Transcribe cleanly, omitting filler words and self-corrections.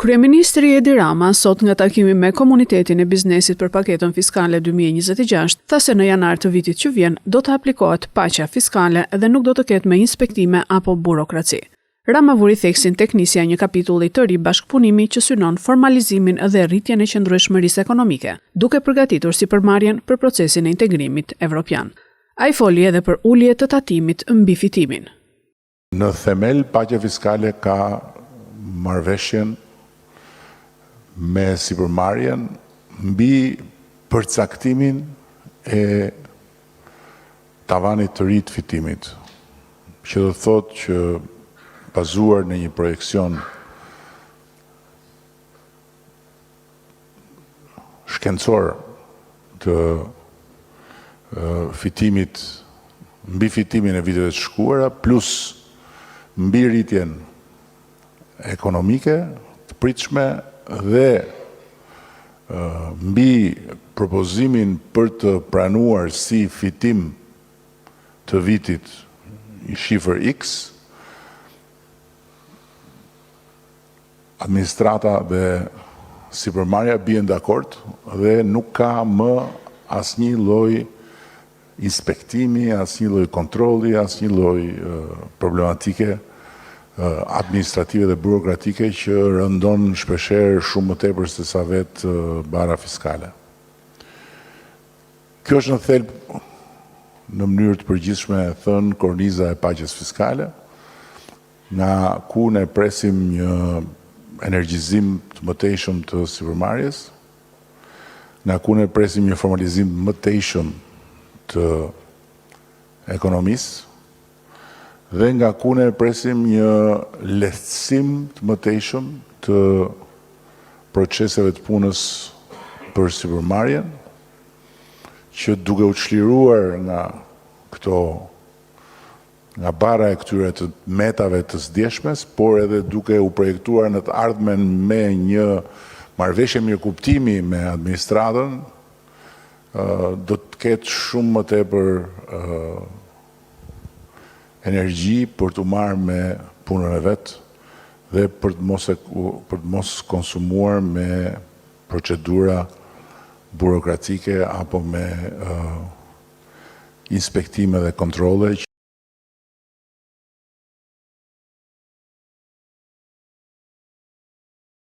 Kryeministri Edi Rama, sot nga takimi me komunitetin e biznesit për paketën fiskale 2026, tha se në janar të vitit që vjen do të aplikohet paqja fiskale dhe nuk do të ketë me inspektime apo burokraci. Rama vuri theksin tek nisja një kapitulli të ri bashkëpunimi që synon formalizimin dhe rritjen e qëndrueshmërisë ekonomike, duke përgatitur sipërmarrjen për procesin e integrimit evropian. Ai foli edhe për ulje të tatimit mbi fitimin. Në themel, paqja fiskale ka marrëveshjen me sipërmarrjen mbi përcaktimin e tavanit të ri të fitimit, që do të thotë që bazuar në një projekcion shkencor të fitimit, mbi fitimin e viteve të shkuara, plus mbi rritjen ekonomike të pritshme dhe mbi propozimin për të pranuar si fitim të vitit i shifër X, administrata dhe sipërmarrja bien dakord dhe nuk ka më asnjë lloj inspektimi, asnjë lloj kontrolli, asnjë lloj problematike administrative dhe burokratike që rëndon shpeshherë shumë më tepër se sa vetë bara fiskale. Kjo është në thelb, në mënyrë të përgjithshme thënë, korniza e paqes fiskale, nga ku ne presim një energjizim të mëtejshëm të sipërmarrjes, nga ku ne presim një formalizim mëtejshëm të ekonomisë, dhe nga ku ne presim një lehtësim të mëtejshëm të proceseve të punës për sipërmarrjen, që duke u çliruar nga bara e këtyre të metave të sdjeshmes, por edhe duke u projektuar në të ardhmen me një marrëveshje mirëkuptimi me administratën, do të ketë shumë më tepër energji për të marrë me punën e vetë dhe për të mos konsumuar me procedura burokratike apo me inspektime dhe kontrole.